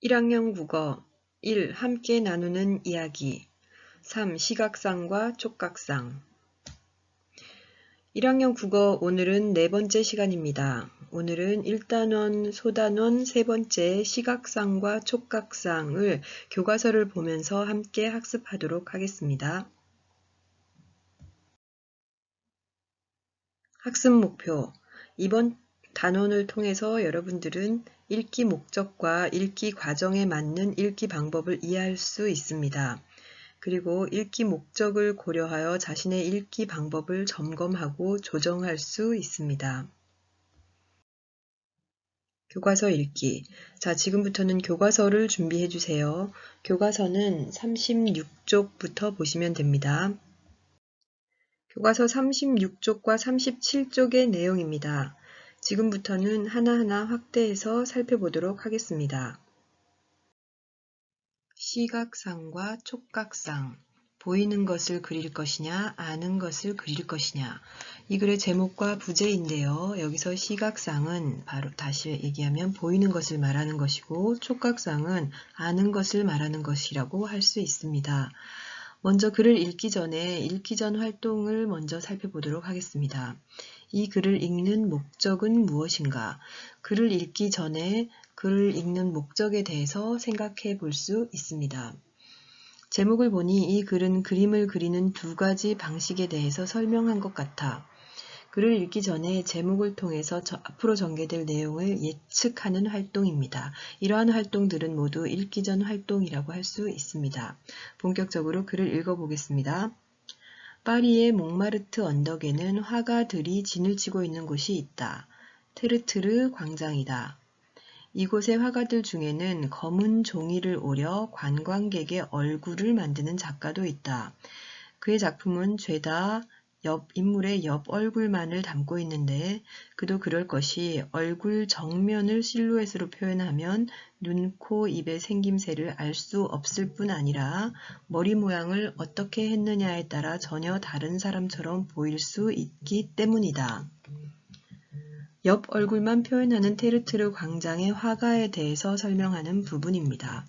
1학년 국어 1. 함께 나누는 이야기 3. 시각상과 촉각상 1학년 국어 오늘은 네 번째 시간입니다. 오늘은 1단원, 소단원 세 번째 시각상과 촉각상을 교과서를 보면서 함께 학습하도록 하겠습니다. 학습 목표 이번 단원을 통해서 여러분들은 읽기 목적과 읽기 과정에 맞는 읽기 방법을 이해할 수 있습니다. 그리고 읽기 목적을 고려하여 자신의 읽기 방법을 점검하고 조정할 수 있습니다. 교과서 읽기. 자, 지금부터는 교과서를 준비해 주세요. 교과서는 36쪽부터 보시면 됩니다. 교과서 36쪽과 37쪽의 내용입니다. 지금부터는 하나하나 확대해서 살펴보도록 하겠습니다. 시각상과 촉각상. 보이는 것을 그릴 것이냐, 아는 것을 그릴 것이냐. 이 글의 제목과 부제인데요. 여기서 시각상은 바로 다시 얘기하면 보이는 것을 말하는 것이고, 촉각상은 아는 것을 말하는 것이라고 할 수 있습니다. 먼저 글을 읽기 전에 읽기 전 활동을 먼저 살펴보도록 하겠습니다. 이 글을 읽는 목적은 무엇인가? 글을 읽기 전에 글을 읽는 목적에 대해서 생각해 볼 수 있습니다. 제목을 보니 이 글은 그림을 그리는 두 가지 방식에 대해서 설명한 것 같아. 글을 읽기 전에 제목을 통해서 앞으로 전개될 내용을 예측하는 활동입니다. 이러한 활동들은 모두 읽기 전 활동이라고 할 수 있습니다. 본격적으로 글을 읽어보겠습니다. 파리의 몽마르트 언덕에는 화가들이 진을 치고 있는 곳이 있다. 테르트르 광장이다. 이곳의 화가들 중에는 검은 종이를 오려 관광객의 얼굴을 만드는 작가도 있다. 그의 작품은 죄다 인물의 옆 얼굴만을 담고 있는데 그도 그럴 것이 얼굴 정면을 실루엣으로 표현하면 눈, 코, 입의 생김새를 알 수 없을 뿐 아니라 머리 모양을 어떻게 했느냐에 따라 전혀 다른 사람처럼 보일 수 있기 때문이다. 옆 얼굴만 표현하는 테르트르 광장의 화가에 대해서 설명하는 부분입니다.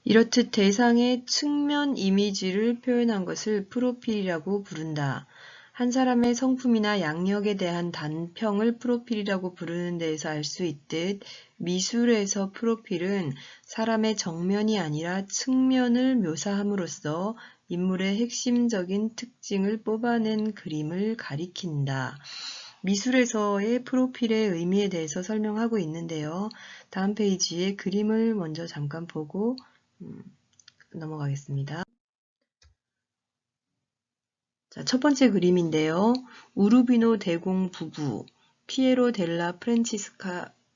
이렇듯 대상의 측면 이미지를 표현한 것을 프로필이라고 부른다. 한 사람의 성품이나 양력에 대한 단평을 프로필이라고 부르는 데에서 알 수 있듯 미술에서 프로필은 사람의 정면이 아니라 측면을 묘사함으로써 인물의 핵심적인 특징을 뽑아낸 그림을 가리킨다. 미술에서의 프로필의 의미에 대해서 설명하고 있는데요. 다음 페이지에 그림을 먼저 잠깐 보고 넘어가겠습니다. 자, 첫 번째 그림인데요. 우르비노 대공 부부, 피에로 델라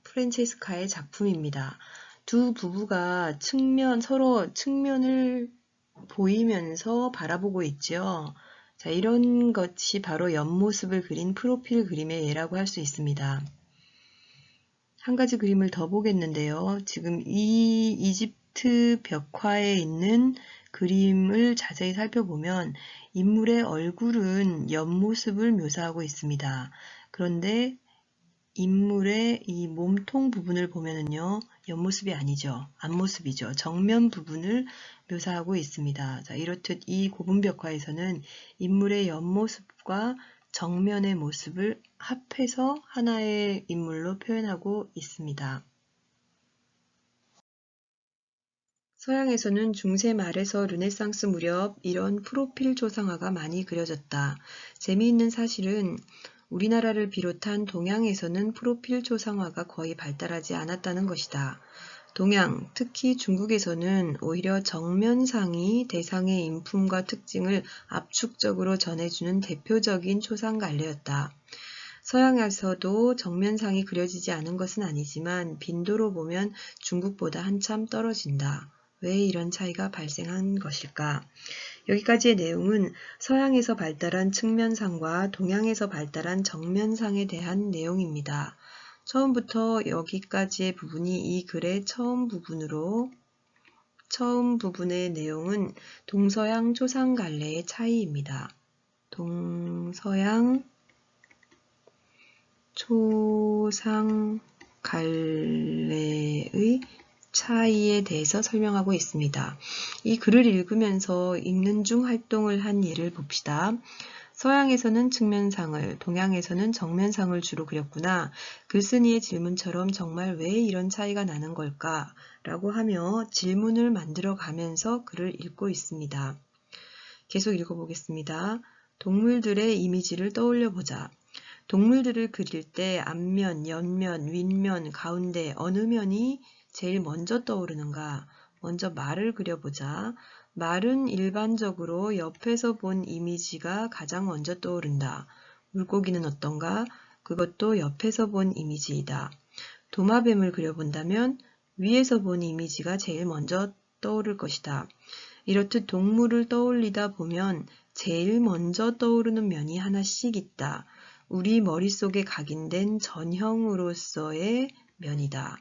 프란체스카의 작품입니다. 두 부부가 서로 측면을 보이면서 바라보고 있죠. 자, 이런 것이 바로 옆모습을 그린 프로필 그림의 예라고 할 수 있습니다. 한 가지 그림을 더 보겠는데요. 지금 이 이집트 벽화에 있는 그림을 자세히 살펴보면 인물의 얼굴은 옆모습을 묘사하고 있습니다. 그런데 인물의 이 몸통 부분을 보면은요, 옆모습이 아니죠. 앞모습이죠. 정면 부분을 묘사하고 있습니다. 자, 이렇듯 이 고분벽화에서는 인물의 옆모습과 정면의 모습을 합해서 하나의 인물로 표현하고 있습니다. 서양에서는 중세 말에서 르네상스 무렵 이런 프로필 초상화가 많이 그려졌다. 재미있는 사실은 우리나라를 비롯한 동양에서는 프로필 초상화가 거의 발달하지 않았다는 것이다. 동양, 특히 중국에서는 오히려 정면상이 대상의 인품과 특징을 압축적으로 전해주는 대표적인 초상갈래였다. 서양에서도 정면상이 그려지지 않은 것은 아니지만 빈도로 보면 중국보다 한참 떨어진다. 왜 이런 차이가 발생한 것일까? 여기까지의 내용은 서양에서 발달한 측면상과 동양에서 발달한 정면상에 대한 내용입니다. 처음부터 여기까지의 부분이 이 글의 처음 부분의 내용은 동서양 초상갈래의 차이입니다. 동서양 초상갈래 갈래의 차이에 대해서 설명하고 있습니다. 이 글을 읽으면서 읽는 중 활동을 한 예를 봅시다. 서양에서는 측면상을, 동양에서는 정면상을 주로 그렸구나. 글쓴이의 질문처럼 정말 왜 이런 차이가 나는 걸까? 라고 하며 질문을 만들어 가면서 글을 읽고 있습니다. 계속 읽어보겠습니다. 동물들의 이미지를 떠올려 보자. 동물들을 그릴 때 앞면, 옆면, 윗면, 가운데 어느 면이 제일 먼저 떠오르는가? 먼저 말을 그려보자. 말은 일반적으로 옆에서 본 이미지가 가장 먼저 떠오른다. 물고기는 어떤가? 그것도 옆에서 본 이미지이다. 도마뱀을 그려본다면 위에서 본 이미지가 제일 먼저 떠오를 것이다. 이렇듯 동물을 떠올리다 보면 제일 먼저 떠오르는 면이 하나씩 있다. 우리 머릿속에 각인된 전형으로서의 면이다.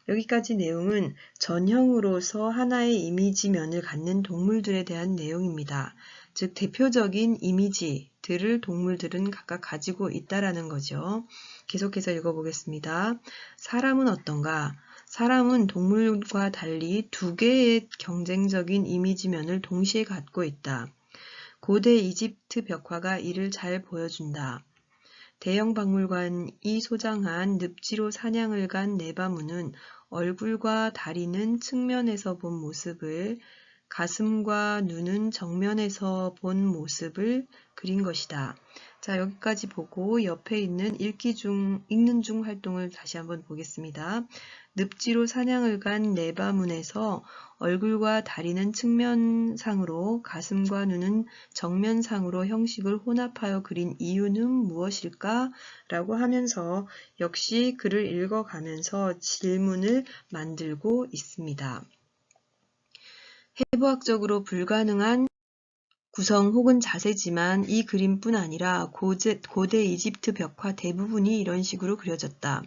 여기까지 내용은 전형으로서 하나의 이미지면을 갖는 동물들에 대한 내용입니다. 즉 대표적인 이미지들을 동물들은 각각 가지고 있다라는 거죠. 계속해서 읽어보겠습니다. 사람은 어떤가? 사람은 동물과 달리 두 개의 경쟁적인 이미지면을 동시에 갖고 있다. 고대 이집트 벽화가 이를 잘 보여준다. 대형 박물관이 소장한 늪지로 사냥을 간 네바무는 얼굴과 다리는 측면에서 본 모습을, 가슴과 눈은 정면에서 본 모습을 그린 것이다. 자, 여기까지 보고 옆에 있는 읽는 중 활동을 다시 한번 보겠습니다. 늪지로 사냥을 간 네바문에서 얼굴과 다리는 측면상으로, 가슴과 눈은 정면상으로 형식을 혼합하여 그린 이유는 무엇일까? 라고 하면서 역시 글을 읽어가면서 질문을 만들고 있습니다. 해부학적으로 불가능한 구성 혹은 자세지만 이 그림뿐 아니라 고대 이집트 벽화 대부분이 이런 식으로 그려졌다.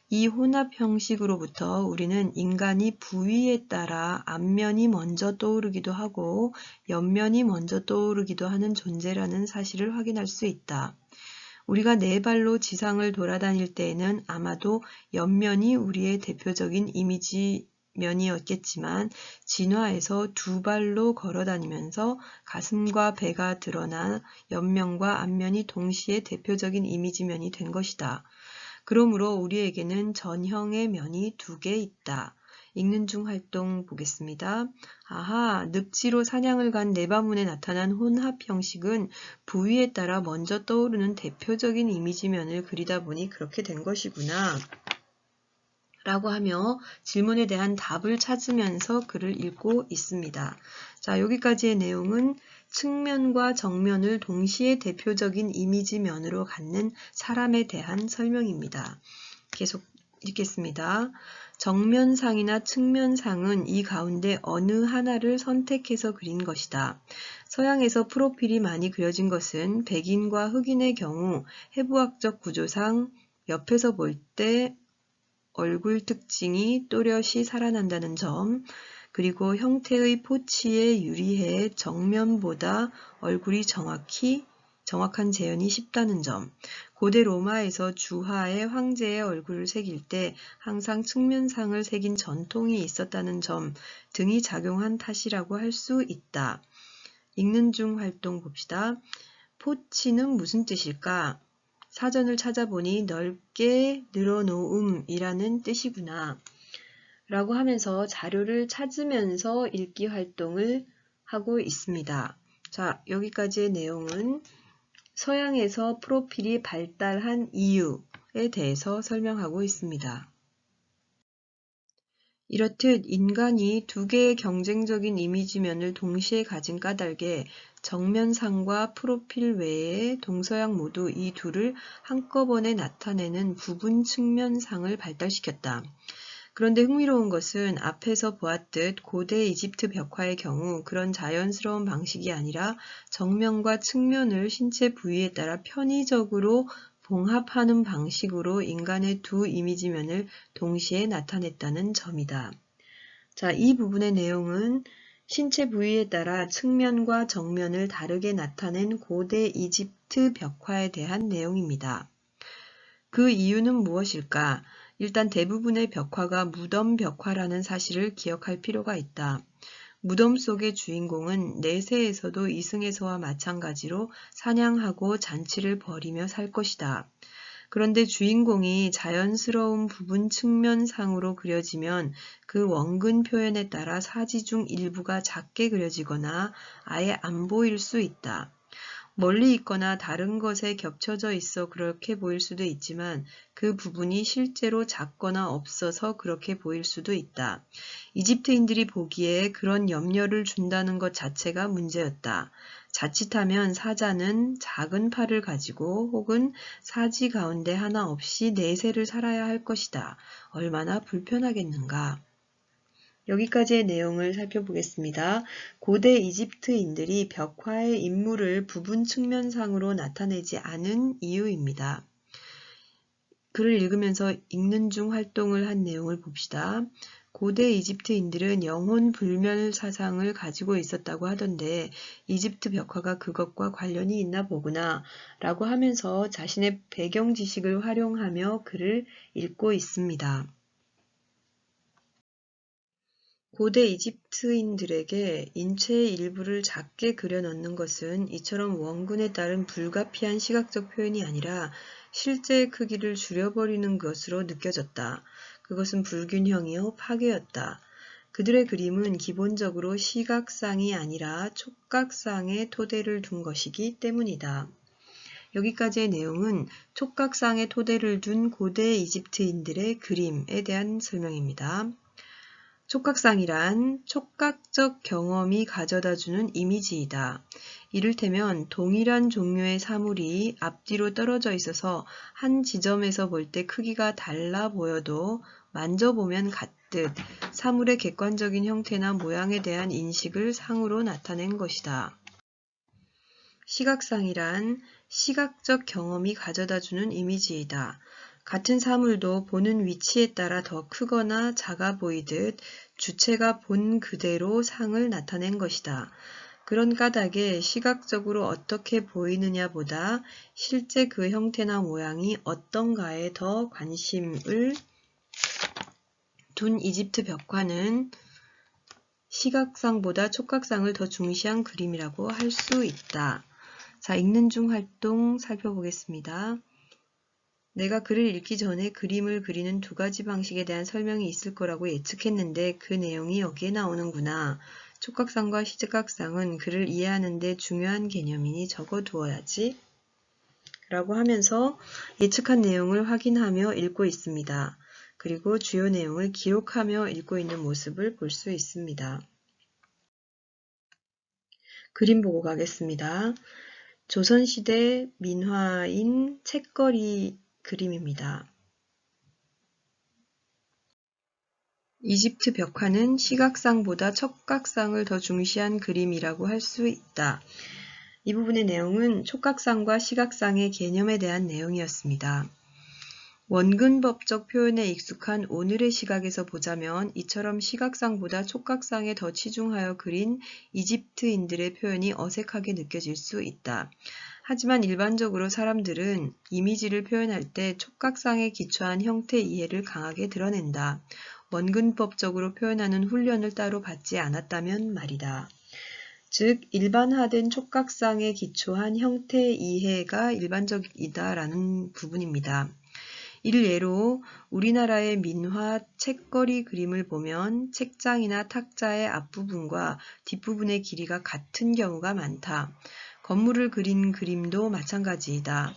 이 혼합 형식으로부터 우리는 인간이 부위에 따라 앞면이 먼저 떠오르기도 하고 옆면이 먼저 떠오르기도 하는 존재라는 사실을 확인할 수 있다. 우리가 네 발로 지상을 돌아다닐 때에는 아마도 옆면이 우리의 대표적인 이미지면이었겠지만 진화해서 두 발로 걸어다니면서 가슴과 배가 드러나 옆면과 앞면이 동시에 대표적인 이미지면이 된 것이다. 그러므로 우리에게는 전형의 면이 두 개 있다. 읽는 중 활동 보겠습니다. 아하, 늪지로 사냥을 간 네바문에 나타난 혼합 형식은 부위에 따라 먼저 떠오르는 대표적인 이미지면을 그리다 보니 그렇게 된 것이구나. 라고 하며 질문에 대한 답을 찾으면서 글을 읽고 있습니다. 자, 여기까지의 내용은 측면과 정면을 동시에 대표적인 이미지면으로 갖는 사람에 대한 설명입니다. 계속 읽겠습니다. 정면상이나 측면상은 이 가운데 어느 하나를 선택해서 그린 것이다. 서양에서 프로필이 많이 그려진 것은 백인과 흑인의 경우 해부학적 구조상 옆에서 볼 때 얼굴 특징이 또렷이 살아난다는 점, 그리고 형태의 포치에 유리해 정면보다 얼굴이 정확한 재현이 쉽다는 점, 고대 로마에서 주하의 황제의 얼굴을 새길 때 항상 측면상을 새긴 전통이 있었다는 점 등이 작용한 탓이라고 할 수 있다. 읽는 중 활동 봅시다. 포치는 무슨 뜻일까? 사전을 찾아보니 넓게 늘어놓음이라는 뜻이구나. 라고 하면서 자료를 찾으면서 읽기 활동을 하고 있습니다. 자, 여기까지의 내용은 서양에서 프로필이 발달한 이유에 대해서 설명하고 있습니다. 이렇듯 인간이 두 개의 경쟁적인 이미지면을 동시에 가진 까닭에 정면상과 프로필 외에 동서양 모두 이 둘을 한꺼번에 나타내는 부분 측면상을 발달시켰다. 그런데 흥미로운 것은 앞에서 보았듯 고대 이집트 벽화의 경우 그런 자연스러운 방식이 아니라 정면과 측면을 신체 부위에 따라 편의적으로 봉합하는 방식으로 인간의 두 이미지면을 동시에 나타냈다는 점이다. 자, 이 부분의 내용은 신체 부위에 따라 측면과 정면을 다르게 나타낸 고대 이집트 벽화에 대한 내용입니다. 그 이유는 무엇일까? 일단 대부분의 벽화가 무덤 벽화라는 사실을 기억할 필요가 있다. 무덤 속의 주인공은 내세에서도 이승에서와 마찬가지로 사냥하고 잔치를 벌이며 살 것이다. 그런데 주인공이 자연스러운 부분 측면상으로 그려지면 그 원근 표현에 따라 사지 중 일부가 작게 그려지거나 아예 안 보일 수 있다. 멀리 있거나 다른 것에 겹쳐져 있어 그렇게 보일 수도 있지만 그 부분이 실제로 작거나 없어서 그렇게 보일 수도 있다. 이집트인들이 보기에 그런 염려를 준다는 것 자체가 문제였다. 자칫하면 사자는 작은 팔을 가지고 혹은 사지 가운데 하나 없이 내세를 살아야 할 것이다. 얼마나 불편하겠는가. 여기까지의 내용을 살펴보겠습니다. 고대 이집트인들이 벽화의 인물을 부분 측면상으로 나타내지 않은 이유입니다. 글을 읽으면서 읽는 중 활동을 한 내용을 봅시다. 고대 이집트인들은 영혼 불멸 사상을 가지고 있었다고 하던데 이집트 벽화가 그것과 관련이 있나 보구나 라고 하면서 자신의 배경 지식을 활용하며 글을 읽고 있습니다. 고대 이집트인들에게 인체의 일부를 작게 그려넣는 것은 이처럼 원근에 따른 불가피한 시각적 표현이 아니라 실제의 크기를 줄여버리는 것으로 느껴졌다. 그것은 불균형이요 파괴였다. 그들의 그림은 기본적으로 시각상이 아니라 촉각상의 토대를 둔 것이기 때문이다. 여기까지의 내용은 촉각상의 토대를 둔 고대 이집트인들의 그림에 대한 설명입니다. 촉각상이란 촉각적 경험이 가져다주는 이미지이다. 이를테면 동일한 종류의 사물이 앞뒤로 떨어져 있어서 한 지점에서 볼 때 크기가 달라 보여도 만져보면 같듯 사물의 객관적인 형태나 모양에 대한 인식을 상으로 나타낸 것이다. 시각상이란 시각적 경험이 가져다주는 이미지이다. 같은 사물도 보는 위치에 따라 더 크거나 작아 보이듯 주체가 본 그대로 상을 나타낸 것이다. 그런 까닭에 시각적으로 어떻게 보이느냐보다 실제 그 형태나 모양이 어떤가에 더 관심을 둔 이집트 벽화는 시각상보다 촉각상을 더 중시한 그림이라고 할 수 있다. 자, 읽는 중 활동 살펴보겠습니다. 내가 글을 읽기 전에 그림을 그리는 두 가지 방식에 대한 설명이 있을 거라고 예측했는데 그 내용이 여기에 나오는구나. 촉각상과 시각상은 글을 이해하는 데 중요한 개념이니 적어두어야지. 라고 하면서 예측한 내용을 확인하며 읽고 있습니다. 그리고 주요 내용을 기록하며 읽고 있는 모습을 볼 수 있습니다. 그림 보고 가겠습니다. 조선시대 민화인 책거리 그림입니다. 이집트 벽화는 시각상보다 촉각상을 더 중시한 그림이라고 할 수 있다. 이 부분의 내용은 촉각상과 시각상의 개념에 대한 내용이었습니다. 원근법적 표현에 익숙한 오늘의 시각에서 보자면 이처럼 시각상보다 촉각상에 더 치중하여 그린 이집트인들의 표현이 어색하게 느껴질 수 있다. 하지만 일반적으로 사람들은 이미지를 표현할 때 촉각상에 기초한 형태 이해를 강하게 드러낸다. 원근법적으로 표현하는 훈련을 따로 받지 않았다면 말이다. 즉, 일반화된 촉각상에 기초한 형태 이해가 일반적이다라는 부분입니다. 이를 예로 우리나라의 민화 책거리 그림을 보면 책장이나 탁자의 앞부분과 뒷부분의 길이가 같은 경우가 많다. 건물을 그린 그림도 마찬가지이다.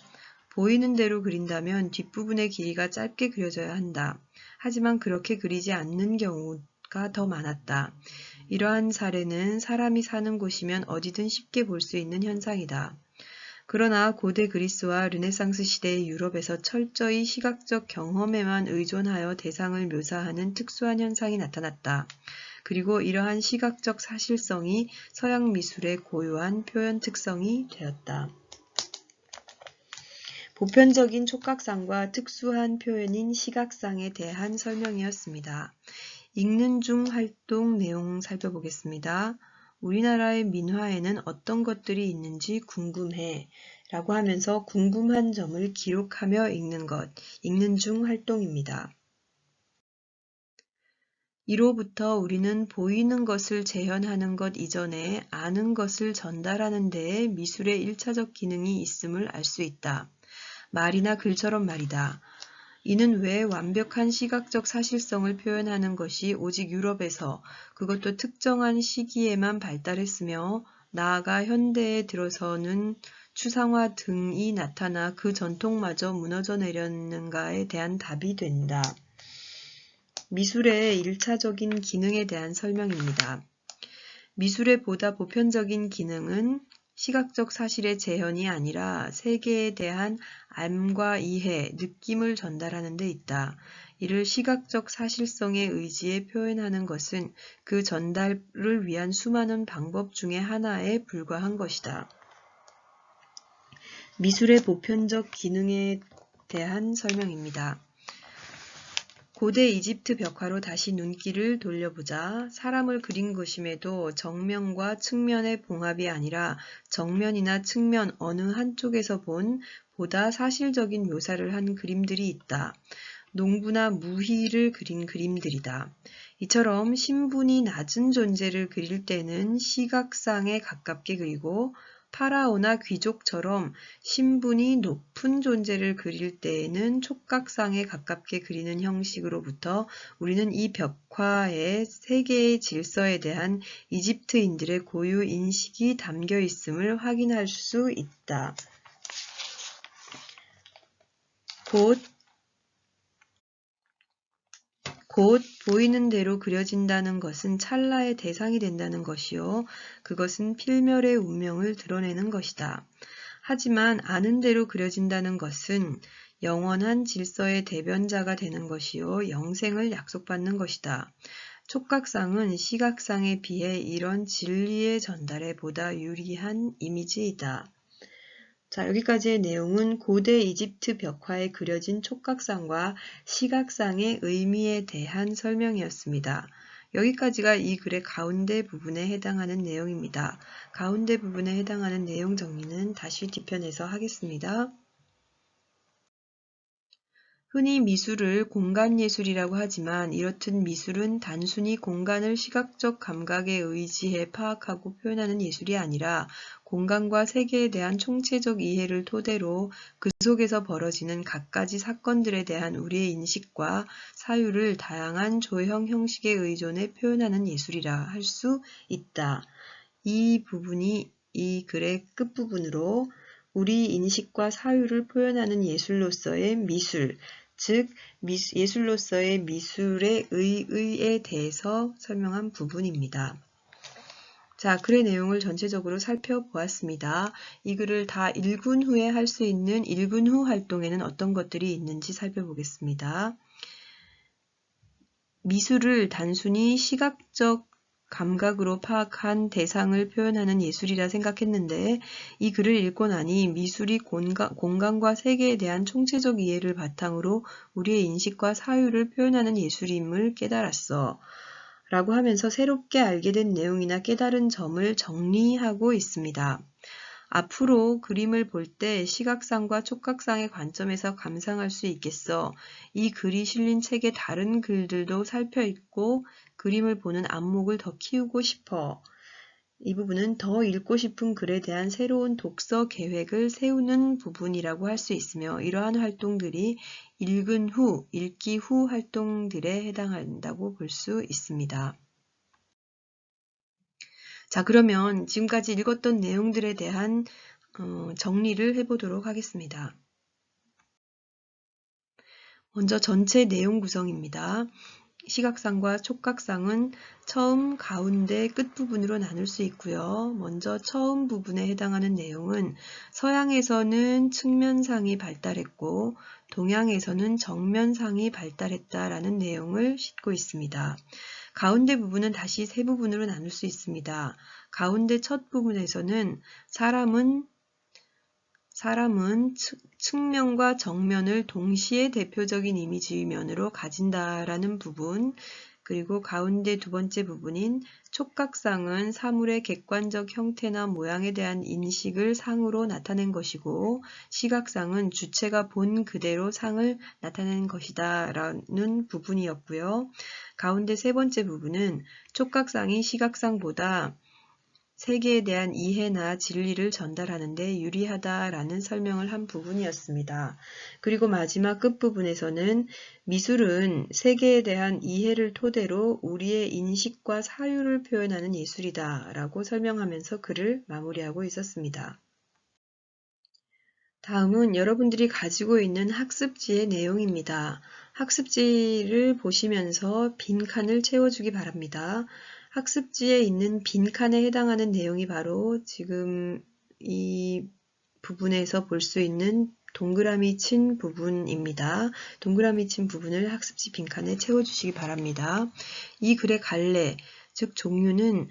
보이는 대로 그린다면 뒷부분의 길이가 짧게 그려져야 한다. 하지만 그렇게 그리지 않는 경우가 더 많았다. 이러한 사례는 사람이 사는 곳이면 어디든 쉽게 볼 수 있는 현상이다. 그러나 고대 그리스와 르네상스 시대의 유럽에서 철저히 시각적 경험에만 의존하여 대상을 묘사하는 특수한 현상이 나타났다. 그리고 이러한 시각적 사실성이 서양 미술의 고유한 표현 특성이 되었다. 보편적인 촉각상과 특수한 표현인 시각상에 대한 설명이었습니다. 읽는 중 활동 내용 살펴보겠습니다. 우리나라의 민화에는 어떤 것들이 있는지 궁금해 라고 하면서 궁금한 점을 기록하며 읽는 중 활동입니다. 이로부터 우리는 보이는 것을 재현하는 것 이전에 아는 것을 전달하는 데에 미술의 1차적 기능이 있음을 알 수 있다. 말이나 글처럼 말이다. 이는 왜 완벽한 시각적 사실성을 표현하는 것이 오직 유럽에서 그것도 특정한 시기에만 발달했으며 나아가 현대에 들어서는 추상화 등이 나타나 그 전통마저 무너져 내렸는가에 대한 답이 된다. 미술의 1차적인 기능에 대한 설명입니다. 미술의 보다 보편적인 기능은 시각적 사실의 재현이 아니라 세계에 대한 암과 이해, 느낌을 전달하는 데 있다. 이를 시각적 사실성의 의지에 표현하는 것은 그 전달을 위한 수많은 방법 중의 하나에 불과한 것이다. 미술의 보편적 기능에 대한 설명입니다. 고대 이집트 벽화로 다시 눈길을 돌려보자. 사람을 그린 것임에도 정면과 측면의 봉합이 아니라 정면이나 측면 어느 한쪽에서 본 보다 사실적인 묘사를 한 그림들이 있다. 농부나 무희를 그린 그림들이다. 이처럼 신분이 낮은 존재를 그릴 때는 시각상에 가깝게 그리고 파라오나 귀족처럼 신분이 높은 존재를 그릴 때에는 촉각상에 가깝게 그리는 형식으로부터 우리는 이 벽화의 세계의 질서에 대한 이집트인들의 고유 인식이 담겨 있음을 확인할 수 있다. 곧 보이는 대로 그려진다는 것은 찰나의 대상이 된다는 것이요. 그것은 필멸의 운명을 드러내는 것이다. 하지만 아는 대로 그려진다는 것은 영원한 질서의 대변자가 되는 것이요. 영생을 약속받는 것이다. 촉각상은 시각상에 비해 이런 진리의 전달에 보다 유리한 이미지이다. 자, 여기까지의 내용은 고대 이집트 벽화에 그려진 촉각상과 시각상의 의미에 대한 설명이었습니다. 여기까지가 이 글의 가운데 부분에 해당하는 내용입니다. 가운데 부분에 해당하는 내용 정리는 다시 뒤편에서 하겠습니다. 흔히 미술을 공간예술이라고 하지만 이렇듯 미술은 단순히 공간을 시각적 감각에 의지해 파악하고 표현하는 예술이 아니라 공간과 세계에 대한 총체적 이해를 토대로 그 속에서 벌어지는 갖가지 사건들에 대한 우리의 인식과 사유를 다양한 조형 형식에 의존해 표현하는 예술이라 할 수 있다. 이 부분이 이 글의 끝부분으로 우리 인식과 사유를 표현하는 예술로서의 미술, 즉 예술로서의 미술의 의의에 대해서 설명한 부분입니다. 자, 글의 내용을 전체적으로 살펴보았습니다. 이 글을 다 읽은 후에 할 수 있는 읽은 후 활동에는 어떤 것들이 있는지 살펴보겠습니다. 미술을 단순히 시각적 감각으로 파악한 대상을 표현하는 예술이라 생각했는데 이 글을 읽고 나니 미술이 공간과 세계에 대한 총체적 이해를 바탕으로 우리의 인식과 사유를 표현하는 예술임을 깨달았어. 라고 하면서 새롭게 알게 된 내용이나 깨달은 점을 정리하고 있습니다. 앞으로 그림을 볼 때 시각상과 촉각상의 관점에서 감상할 수 있겠어. 이 글이 실린 책의 다른 글들도 살펴있고 그림을 보는 안목을 더 키우고 싶어. 이 부분은 더 읽고 싶은 글에 대한 새로운 독서 계획을 세우는 부분이라고 할 수 있으며 이러한 활동들이 읽은 후, 읽기 후 활동들에 해당한다고 볼 수 있습니다. 자, 그러면 지금까지 읽었던 내용들에 대한 정리를 해보도록 하겠습니다. 먼저 전체 내용 구성입니다. 시각상과 촉각상은 처음, 가운데, 끝부분으로 나눌 수 있고요. 먼저 처음 부분에 해당하는 내용은 서양에서는 측면상이 발달했고 동양에서는 정면상이 발달했다라는 내용을 싣고 있습니다. 가운데 부분은 다시 세 부분으로 나눌 수 있습니다. 가운데 첫 부분에서는 사람은 측면과 정면을 동시에 대표적인 이미지면으로 가진다라는 부분, 그리고 가운데 두 번째 부분인 촉각상은 사물의 객관적 형태나 모양에 대한 인식을 상으로 나타낸 것이고 시각상은 주체가 본 그대로 상을 나타낸 것이다 라는 부분이었고요. 가운데 세 번째 부분은 촉각상이 시각상보다 세계에 대한 이해나 진리를 전달하는 데 유리하다라는 설명을 한 부분이었습니다. 그리고 마지막 끝부분에서는 미술은 세계에 대한 이해를 토대로 우리의 인식과 사유를 표현하는 예술이다 라고 설명하면서 글을 마무리하고 있었습니다. 다음은 여러분들이 가지고 있는 학습지의 내용입니다. 학습지를 보시면서 빈칸을 채워주기 바랍니다. 학습지에 있는 빈칸에 해당하는 내용이 바로 지금 이 부분에서 볼 수 있는 동그라미 친 부분입니다. 동그라미 친 부분을 학습지 빈칸에 채워주시기 바랍니다. 이 글의 갈래, 즉 종류는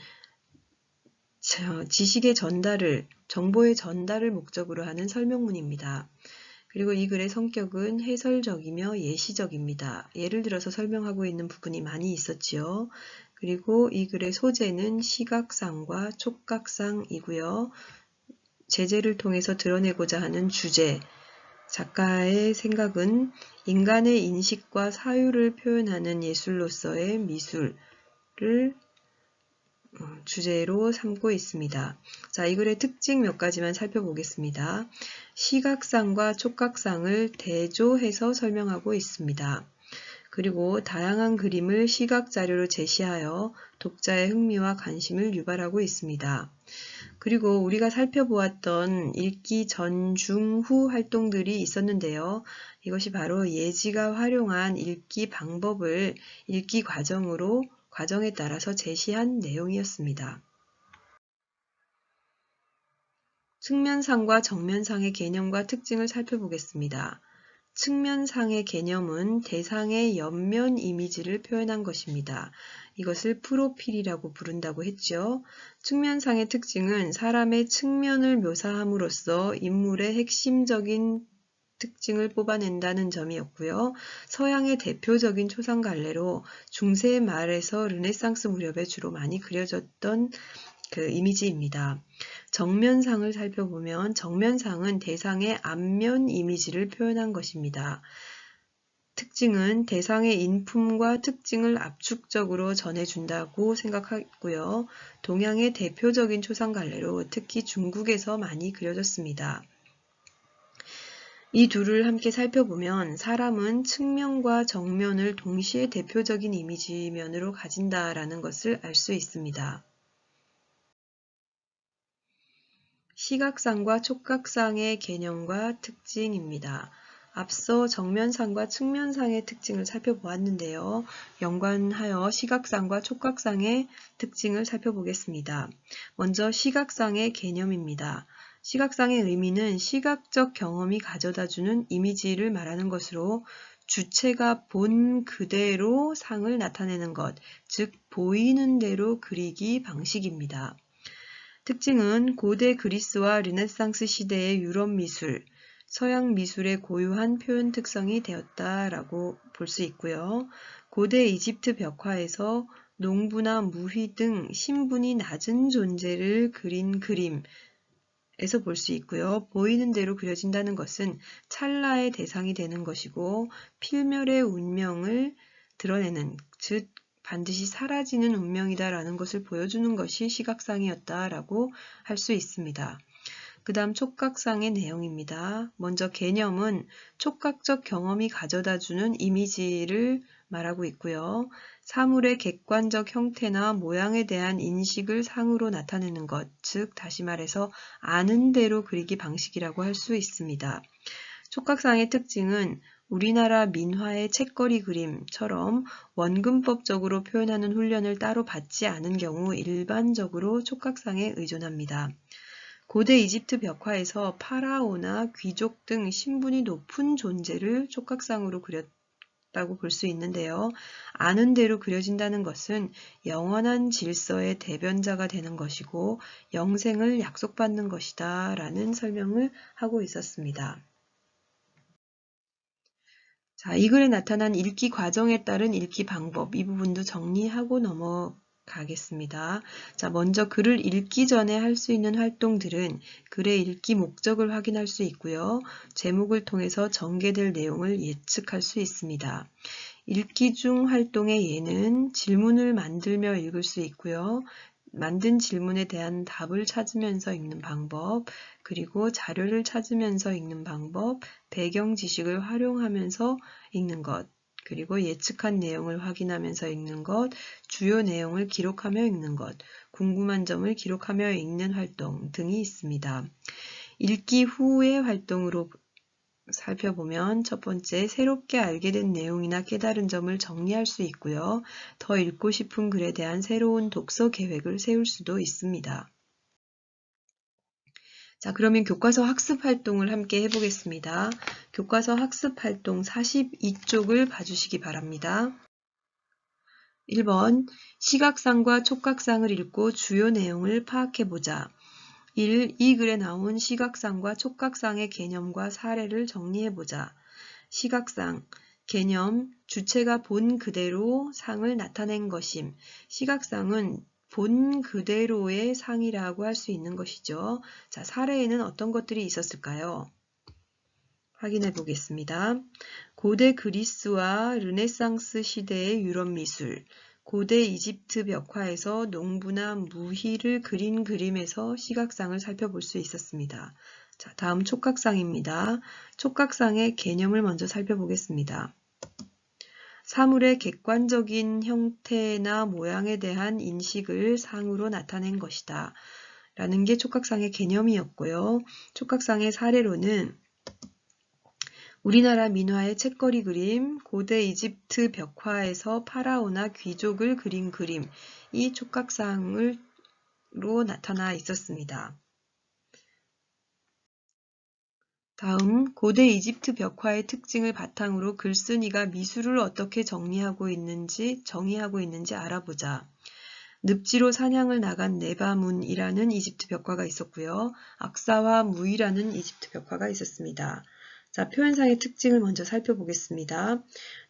지식의 전달을, 정보의 전달을 목적으로 하는 설명문입니다. 그리고 이 글의 성격은 해설적이며 예시적입니다. 예를 들어서 설명하고 있는 부분이 많이 있었지요. 그리고 이 글의 소재는 시각상과 촉각상이고요. 제재를 통해서 드러내고자 하는 주제, 작가의 생각은 인간의 인식과 사유를 표현하는 예술로서의 미술을 주제로 삼고 있습니다. 자, 이 글의 특징 몇 가지만 살펴보겠습니다. 시각상과 촉각상을 대조해서 설명하고 있습니다. 그리고 다양한 그림을 시각 자료로 제시하여 독자의 흥미와 관심을 유발하고 있습니다. 그리고 우리가 살펴보았던 읽기 전, 중, 후 활동들이 있었는데요. 이것이 바로 예지가 활용한 읽기 방법을 읽기 과정에 따라서 제시한 내용이었습니다. 측면상과 정면상의 개념과 특징을 살펴보겠습니다. 측면상의 개념은 대상의 옆면 이미지를 표현한 것입니다. 이것을 프로필이라고 부른다고 했죠. 측면상의 특징은 사람의 측면을 묘사함으로써 인물의 핵심적인 특징을 뽑아낸다는 점이었고요. 서양의 대표적인 초상 갈래로 중세 말에서 르네상스 무렵에 주로 많이 그려졌던 그 이미지입니다. 정면상을 살펴보면 정면상은 대상의 앞면 이미지를 표현한 것입니다. 특징은 대상의 인품과 특징을 압축적으로 전해준다고 생각하고요. 동양의 대표적인 초상 갈래로 특히 중국에서 많이 그려졌습니다. 이 둘을 함께 살펴보면 사람은 측면과 정면을 동시에 대표적인 이미지면으로 가진다라는 것을 알 수 있습니다. 시각상과 촉각상의 개념과 특징입니다. 앞서 정면상과 측면상의 특징을 살펴보았는데요. 연관하여 시각상과 촉각상의 특징을 살펴보겠습니다. 먼저 시각상의 개념입니다. 시각상의 의미는 시각적 경험이 가져다주는 이미지를 말하는 것으로 주체가 본 그대로 상을 나타내는 것, 즉 보이는 대로 그리기 방식입니다. 특징은 고대 그리스와 르네상스 시대의 유럽 미술, 서양 미술의 고유한 표현 특성이 되었다라고 볼 수 있고요. 고대 이집트 벽화에서 농부나 무휘 등 신분이 낮은 존재를 그린 그림에서 볼 수 있고요. 보이는 대로 그려진다는 것은 찰나의 대상이 되는 것이고 필멸의 운명을 드러내는, 즉 반드시 사라지는 운명이다라는 것을 보여주는 것이 시각상이었다라고 할 수 있습니다. 그 다음 촉각상의 내용입니다. 먼저 개념은 촉각적 경험이 가져다주는 이미지를 말하고 있고요. 사물의 객관적 형태나 모양에 대한 인식을 상으로 나타내는 것, 즉 다시 말해서 아는 대로 그리기 방식이라고 할 수 있습니다. 촉각상의 특징은 우리나라 민화의 책거리 그림처럼 원근법적으로 표현하는 훈련을 따로 받지 않은 경우 일반적으로 촉각상에 의존합니다. 고대 이집트 벽화에서 파라오나 귀족 등 신분이 높은 존재를 촉각상으로 그렸다고 볼 수 있는데요. 아는 대로 그려진다는 것은 영원한 질서의 대변자가 되는 것이고 영생을 약속받는 것이다 라는 설명을 하고 있었습니다. 자, 이 글에 나타난 읽기 과정에 따른 읽기 방법, 이 부분도 정리하고 넘어가겠습니다. 자, 먼저 글을 읽기 전에 할 수 있는 활동들은 글의 읽기 목적을 확인할 수 있고요. 제목을 통해서 전개될 내용을 예측할 수 있습니다. 읽기 중 활동의 예는 질문을 만들며 읽을 수 있고요. 만든 질문에 대한 답을 찾으면서 읽는 방법, 그리고 자료를 찾으면서 읽는 방법, 배경 지식을 활용하면서 읽는 것, 그리고 예측한 내용을 확인하면서 읽는 것, 주요 내용을 기록하며 읽는 것, 궁금한 점을 기록하며 읽는 활동 등이 있습니다. 읽기 후의 활동으로 살펴보면 첫 번째, 새롭게 알게 된 내용이나 깨달은 점을 정리할 수 있고요. 더 읽고 싶은 글에 대한 새로운 독서 계획을 세울 수도 있습니다. 자, 그러면 교과서 학습 활동을 함께 해보겠습니다. 교과서 학습 활동 42쪽을 봐주시기 바랍니다. 1번, 시각상과 촉각상을 읽고 주요 내용을 파악해보자. 1. 이 글에 나온 시각상과 촉각상의 개념과 사례를 정리해보자. 시각상, 개념, 주체가 본 그대로 상을 나타낸 것임. 시각상은 본 그대로의 상이라고 할 수 있는 것이죠. 자, 사례에는 어떤 것들이 있었을까요? 확인해 보겠습니다. 고대 그리스와 르네상스 시대의 유럽 미술, 고대 이집트 벽화에서 농부나 무희를 그린 그림에서 시각상을 살펴볼 수 있었습니다. 자, 다음 촉각상입니다. 촉각상의 개념을 먼저 살펴보겠습니다. 사물의 객관적인 형태나 모양에 대한 인식을 상으로 나타낸 것이다. 라는 게 촉각상의 개념이었고요. 촉각상의 사례로는 우리나라 민화의 책거리 그림, 고대 이집트 벽화에서 파라오나 귀족을 그린 그림, 이 촉각상으로 나타나 있었습니다. 다음, 고대 이집트 벽화의 특징을 바탕으로 글쓴이가 미술을 어떻게 정의하고 있는지 알아보자. 늪지로 사냥을 나간 네바문이라는 이집트 벽화가 있었고요. 악사와 무이라는 이집트 벽화가 있었습니다. 자, 표현상의 특징을 먼저 살펴보겠습니다.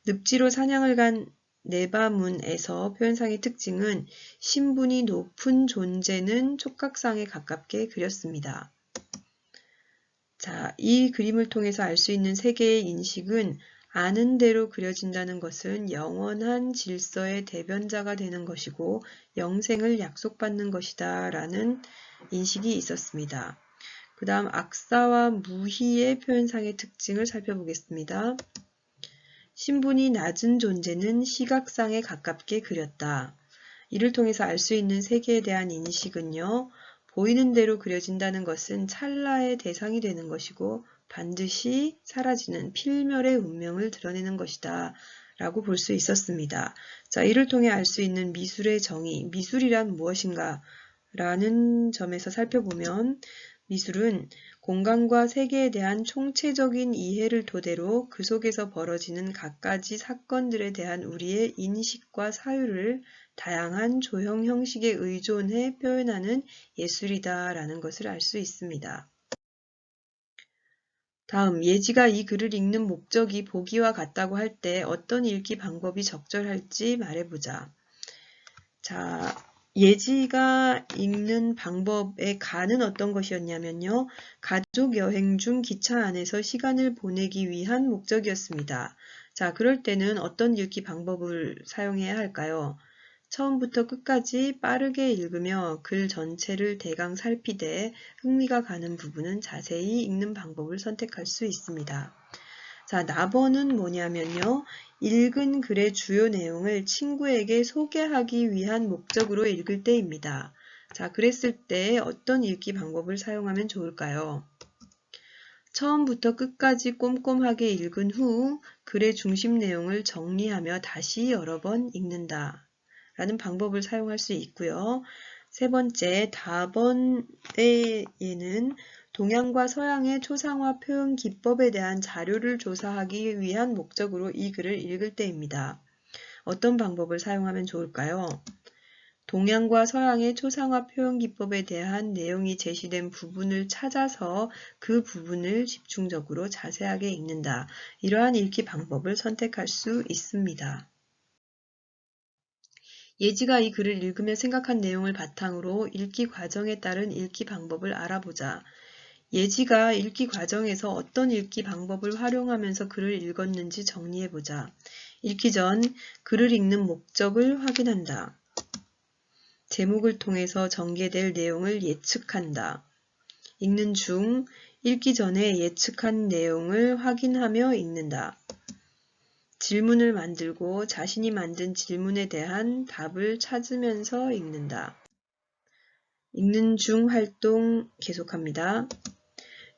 늪지로 사냥을 간 네바문에서 표현상의 특징은 신분이 높은 존재는 촉각상에 가깝게 그렸습니다. 자, 이 그림을 통해서 알 수 있는 세계의 인식은 아는 대로 그려진다는 것은 영원한 질서의 대변자가 되는 것이고 영생을 약속받는 것이다 라는 인식이 있었습니다. 그 다음 악사와 무희의 표현상의 특징을 살펴보겠습니다. 신분이 낮은 존재는 시각상에 가깝게 그렸다. 이를 통해서 알 수 있는 세계에 대한 인식은요. 보이는 대로 그려진다는 것은 찰나의 대상이 되는 것이고 반드시 사라지는 필멸의 운명을 드러내는 것이다 라고 볼 수 있었습니다. 자, 이를 통해 알 수 있는 미술의 정의, 미술이란 무엇인가 라는 점에서 살펴보면 미술은 공간과 세계에 대한 총체적인 이해를 토대로 그 속에서 벌어지는 갖가지 사건들에 대한 우리의 인식과 사유를 다양한 조형 형식에 의존해 표현하는 예술이다 라는 것을 알 수 있습니다. 다음, 예지가 이 글을 읽는 목적이 보기와 같다고 할 때 어떤 읽기 방법이 적절할지 말해보자. 자, 예지가 읽는 방법의 간은 어떤 것이었냐면요. 가족 여행 중 기차 안에서 시간을 보내기 위한 목적이었습니다. 자, 그럴 때는 어떤 읽기 방법을 사용해야 할까요? 처음부터 끝까지 빠르게 읽으며 글 전체를 대강 살피되 흥미가 가는 부분은 자세히 읽는 방법을 선택할 수 있습니다. 자, 나번은 뭐냐면요. 읽은 글의 주요 내용을 친구에게 소개하기 위한 목적으로 읽을 때입니다. 자, 그랬을 때 어떤 읽기 방법을 사용하면 좋을까요? 처음부터 끝까지 꼼꼼하게 읽은 후 글의 중심 내용을 정리하며 다시 여러 번 읽는다 라는 방법을 사용할 수 있고요. 세 번째, 다번에는 동양과 서양의 초상화 표현 기법에 대한 자료를 조사하기 위한 목적으로 이 글을 읽을 때입니다. 어떤 방법을 사용하면 좋을까요? 동양과 서양의 초상화 표현 기법에 대한 내용이 제시된 부분을 찾아서 그 부분을 집중적으로 자세하게 읽는다. 이러한 읽기 방법을 선택할 수 있습니다. 예지가 이 글을 읽으며 생각한 내용을 바탕으로 읽기 과정에 따른 읽기 방법을 알아보자. 예지가 읽기 과정에서 어떤 읽기 방법을 활용하면서 글을 읽었는지 정리해보자. 읽기 전 글을 읽는 목적을 확인한다. 제목을 통해서 전개될 내용을 예측한다. 읽는 중 읽기 전에 예측한 내용을 확인하며 읽는다. 질문을 만들고 자신이 만든 질문에 대한 답을 찾으면서 읽는다. 읽는 중 활동 계속합니다.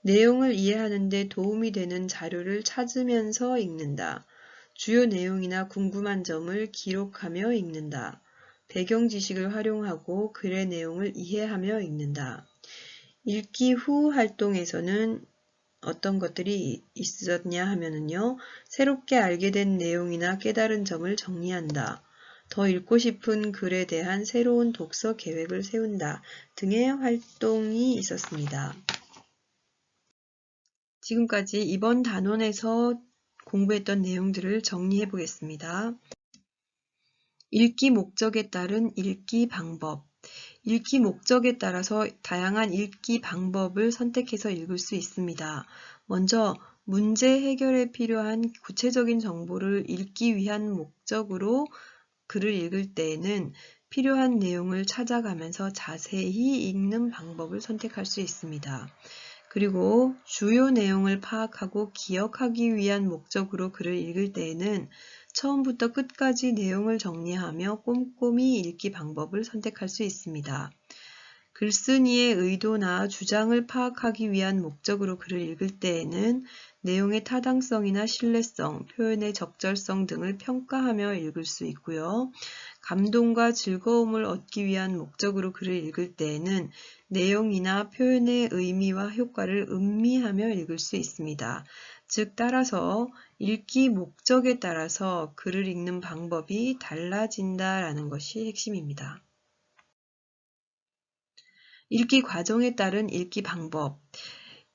내용을 이해하는 데 도움이 되는 자료를 찾으면서 읽는다. 주요 내용이나 궁금한 점을 기록하며 읽는다. 배경 지식을 활용하고 글의 내용을 이해하며 읽는다. 읽기 후 활동에서는 어떤 것들이 있었냐 하면은요, 새롭게 알게 된 내용이나 깨달은 점을 정리한다. 더 읽고 싶은 글에 대한 새로운 독서 계획을 세운다 등의 활동이 있었습니다. 지금까지 이번 단원에서 공부했던 내용들을 정리해 보겠습니다. 읽기 목적에 따른 읽기 방법. 읽기 목적에 따라서 다양한 읽기 방법을 선택해서 읽을 수 있습니다. 먼저 문제 해결에 필요한 구체적인 정보를 읽기 위한 목적으로 글을 읽을 때에는 필요한 내용을 찾아가면서 자세히 읽는 방법을 선택할 수 있습니다. 그리고 주요 내용을 파악하고 기억하기 위한 목적으로 글을 읽을 때에는 처음부터 끝까지 내용을 정리하며 꼼꼼히 읽기 방법을 선택할 수 있습니다. 글쓴이의 의도나 주장을 파악하기 위한 목적으로 글을 읽을 때에는 내용의 타당성이나 신뢰성, 표현의 적절성 등을 평가하며 읽을 수 있고요. 감동과 즐거움을 얻기 위한 목적으로 글을 읽을 때에는 내용이나 표현의 의미와 효과를 음미하며 읽을 수 있습니다. 즉 따라서 읽기 목적에 따라서 글을 읽는 방법이 달라진다라는 것이 핵심입니다. 읽기 과정에 따른 읽기 방법.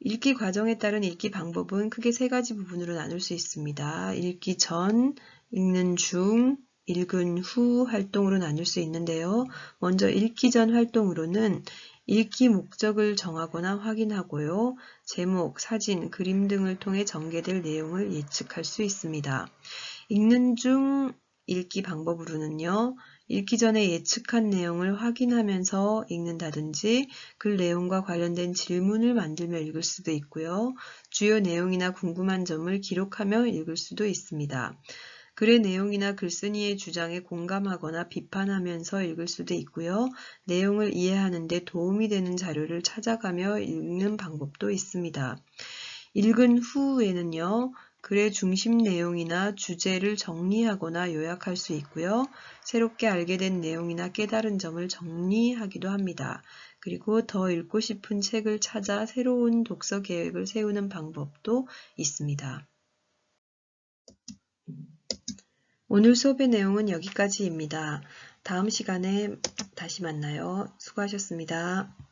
읽기 과정에 따른 읽기 방법은 크게 세 가지 부분으로 나눌 수 있습니다. 읽기 전, 읽는 중, 읽은 후 활동으로 나눌 수 있는데요. 먼저 읽기 전 활동으로는 읽기 목적을 정하거나 확인하고요. 제목, 사진, 그림 등을 통해 전개될 내용을 예측할 수 있습니다. 읽는 중 읽기 방법으로는요. 읽기 전에 예측한 내용을 확인하면서 읽는다든지 글 내용과 관련된 질문을 만들며 읽을 수도 있고요. 주요 내용이나 궁금한 점을 기록하며 읽을 수도 있습니다. 글의 내용이나 글쓴이의 주장에 공감하거나 비판하면서 읽을 수도 있고요. 내용을 이해하는 데 도움이 되는 자료를 찾아가며 읽는 방법도 있습니다. 읽은 후에는요. 글의 중심 내용이나 주제를 정리하거나 요약할 수 있고요. 새롭게 알게 된 내용이나 깨달은 점을 정리하기도 합니다. 그리고 더 읽고 싶은 책을 찾아 새로운 독서 계획을 세우는 방법도 있습니다. 오늘 수업의 내용은 여기까지입니다. 다음 시간에 다시 만나요. 수고하셨습니다.